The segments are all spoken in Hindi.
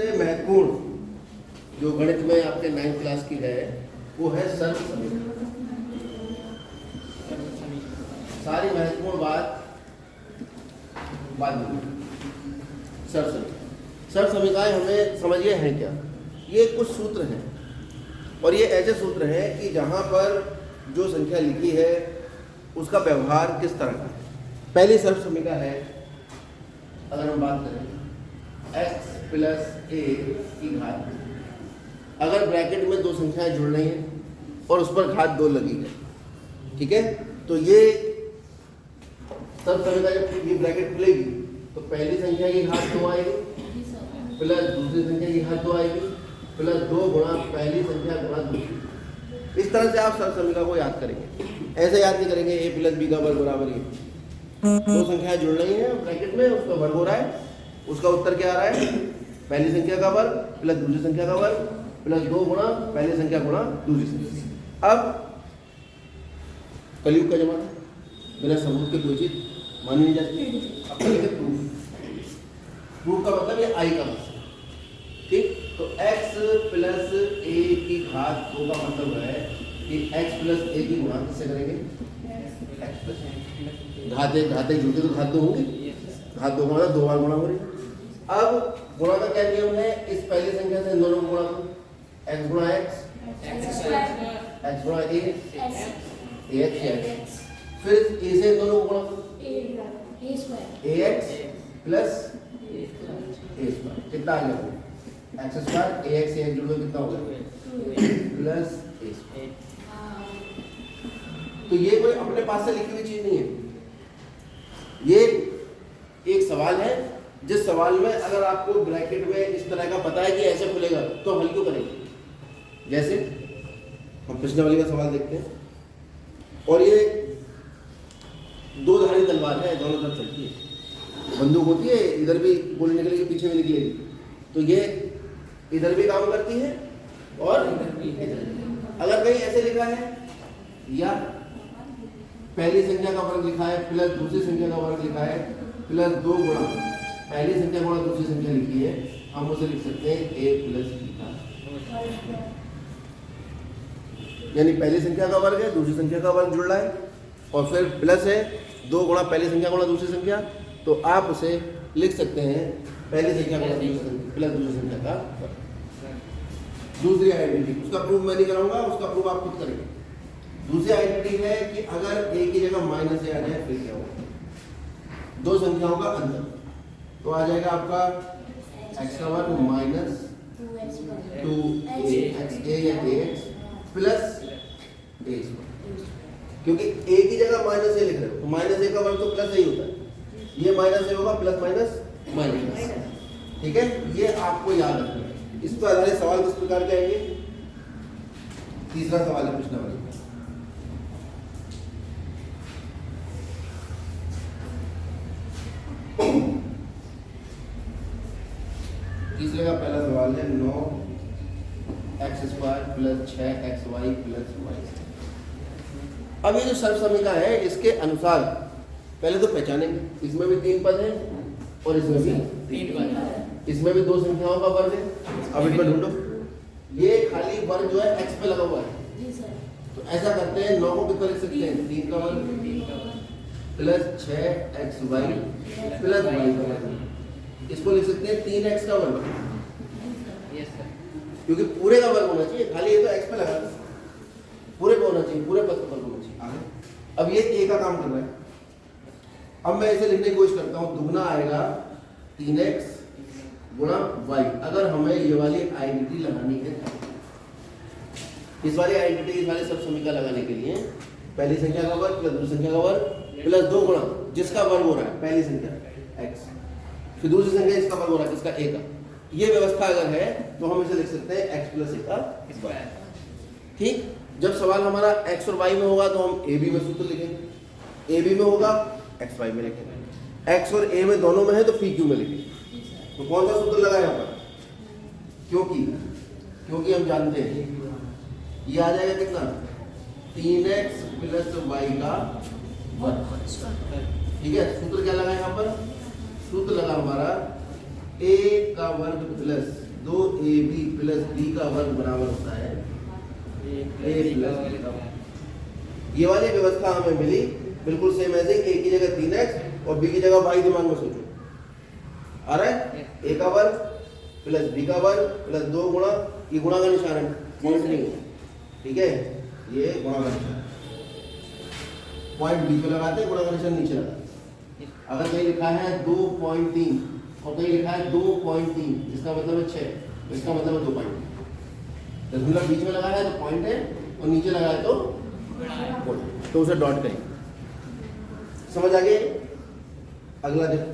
सबसे महत्वपूर्ण जो गणित में आपके 9th क्लास की है वो है सर्व समीकरण। सारी महत्वपूर्ण बात बाद में। सर्व समीकरण हमें समझिए हैं क्या। ये कुछ सूत्र हैं और ये ऐसे सूत्र हैं कि जहाँ पर जो संख्या लिखी है उसका व्यवहार किस तरह का है। पहली सर्व समीकरण है, अगर हम बात करें x + a की घात, अगर ब्रैकेट में दो संख्याएं जुड़ रही हैं और उस पर घात 2 लगी है, ठीक है, तो ये सर्व समीकरण जब ये ब्रैकेट खुलेगी तो पहली संख्या की घात 2 आएगी प्लस दूसरी संख्या की घात 2 आएगी प्लस 2 गुणा पहली संख्या गुणा दूसरी। इस तरह से आप सर्व समीकरण को याद करेंगे। ऐसे याद नहीं करेंगे a + b का वर्ग बराबर ये। दो संख्याएं जुड़ रही हैं ब्रैकेट में, उसका वर्ग हो रहा है, उसका उत्तर क्या आ रहा है, पहली संख्या का वर्ग प्लस दूसरी संख्या का वर्ग प्लस 2 गुणा पहली संख्या गुणा दूसरी संख्या। अब कलयुग का जमाना, बिना सबूत के कोई चीज मानी नहीं जाती। अब करेंगे प्रूफ का मतलब ये आई का मतलब, ठीक। तो x + a की घात 2 का मतलब है कि x + a की गुणा किससे करेंगे, घाते जुड़ते तो घात 2 होंगे, घात 2 गुणा 2 बार गुणा हो रही है। अब गुणा का क्या नियम है, इस पहली संख्या से इन दोनों को गुणा करो, x गुणा x गुणा a ax, फिर a से इन दोनों को गुणा करो ax प्लस a स्क्वायर, कितना आ गया x स्क्वायर ax जुड़ गया, कितना होगा प्लस a स्क्वायर। तो ये कोई अपने पास से लिखी हुई चीज नहीं है, ये एक सवाल है जिस सवाल में अगर आपको ब्रैकेट में इस तरह का पता है कि ऐसे खुलेगा तो हल क्यों करेंगे। जैसे हम पिछले वाले का सवाल देखते हैं, और ये दो धारी तलवार है, दोनों तरफ चलती है, बंदूक होती है, इधर भी गोली निकलेगी पीछे भी निकलेगी, तो ये इधर भी काम करती है और अगर कहीं ऐसे लिखा है या पहली संख्या का वर्ग लिखा है प्लस दूसरी संख्या का वर्ग लिखा है प्लस 2 गुणा पहली संख्या गुणा दूसरी संख्या लिखी है, हम उसे लिख सकते हैं a + b का, यानी पहली संख्या का वर्ग है दूसरी संख्या का वर्ग जुड़ रहा है और फिर प्लस है 2 गुणा पहली संख्या गुणा दूसरी संख्या, तो आप उसे लिख सकते हैं पहली संख्या गुणा दूसरी संख्या प्लस दूसरी संख्या का वर्ग। दूसरी आइडेंटिटी, उसका प्रूफ मैं नहीं कराऊंगा, उसका प्रूफ आप खुद करेंगे। दूसरी आइडेंटिटी है कि अगर a की जगह माइनस a आ जाए फिर क्या होगा, दो संख्याओं का अंतर, तो आ जाएगा आपका x का वर्ग माइनस 2ax या ax प्लस a स्क्वायर, क्योंकि a की जगह माइनस a लिख रहे हो तो माइनस a का वर्ग तो प्लस a ही होता है, ये माइनस a होगा प्लस माइनस माइनस, ठीक है। ये आपको याद रखना है। इस पर आधारित सवाल किस प्रकार के आएंगे, तीसरा सवाल है पिछला वाला। तीसरे का पहला सवाल है 9x² + 6xy + y। अब ये जो सर्व समीकरण है इसके अनुसार पहले तो पहचानेंगे, इसमें भी 3 पद हैं और इसमें भी 3 पद हैं, इसमें भी 2 संख्याओं का वर्ग है। अब इसमें ढूंढो, ये खाली वर्ग जो है x पे लगा हुआ है, तो ऐसा करते हैं 9 को कितना लिख सकते हैं, 3 का वर्ग प्लस 6xy प्लस y का वर्ग, इसको लिख सकते हैं 3x का वर्ग, क्योंकि पूरे का वर्ग होना चाहिए, खाली ये तो x पे लगा पूरे पे होना चाहिए, पूरे पद का वर्ग होना चाहिए। अब ये a का काम कर रहा है, अब मैं इसे लिखने की कोशिश करता हूँ, दुगना आएगा 3x गुणा y। अगर हमें ये वाली आइडेंटिटी लगानी है, इस वाली आइडेंटिटी इस वाले सर्व समीकरण लगाने के लिए पहली संख्या का वर्ग प्लस दूसरी संख्या का वर्ग प्लस 2 गुणा जिसका वर्ग हो रहा है पहली संख्या x, फिर दूसरी संख्या इसका वर्ग हो रहा है किसका a का, ये व्यवस्था अगर है तो हम इसे लिख सकते हैं x + a का स्क्वायर, ठीक। जब सवाल हमारा x और y में होगा तो हम a b में सूत्र लिखेंगे, a b में होगा x y में लिखेंगे, x और a में दोनों में है तो p q में लिखेंगे। तो कौन सा सूत्र लगा यहाँ पर, क्योंकि हम जानते हैं ये आ जाएगा कितना 3x + y का वर्ग, ठीक है। सूत्र क्या लगा यहाँ पर, सूत्र लगा हमारा a का वर्ग प्लस 2ab प्लस b का वर्ग बराबर होता है a प्लस b का वर्ग। ये वाली व्यवस्था हमें मिली बिल्कुल सेम ऐसे, a की जगह 3x और b की जगह y दिमाग में सोचो, आ रहा है a का वर्ग प्लस b का वर्ग प्लस 2 गुणा, ये गुणा का निशान है, पॉइंट नहीं है, ठीक है, ये गुणा का निशान, पॉइंट बीच में लगाते हैं, गुणा का निशान नीचे लगाते हैं। अगर कहीं लिखा है 2.3 और कहीं लिखा है 2.3, इसका मतलब है 6, इसका मतलब है 2.3। दशमलव बीच में लगा है तो पॉइंट है और नीचे लगा है तो पॉइंट, तो उसे डॉट करें। समझ आ गए? अगला देखो,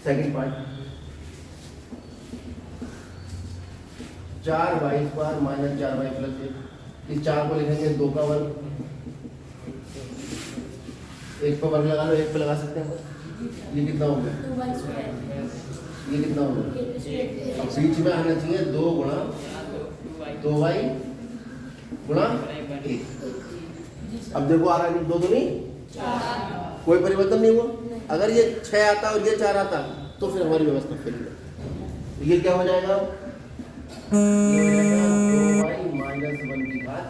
second part, 4y² minus 4y plus 1। इस 4 को लिखेंगे 2 का वर्ग, 1 पर वर्ग लगा लो, 1 पे लगा सकते हैं, ये कितना हो गया, ये कितना हो गया, अब बीच में आना चाहिए 2 गुणा 2y गुणा 1। अब देखो आ रहा है 2 दूनी 4, कोई परिवर्तन नहीं हुआ। अगर ये 6 आता और ये 4 आता तो फिर हमारी व्यवस्था फेल है। तो ये क्या हो जाएगा, 2y माइनस 1 की घात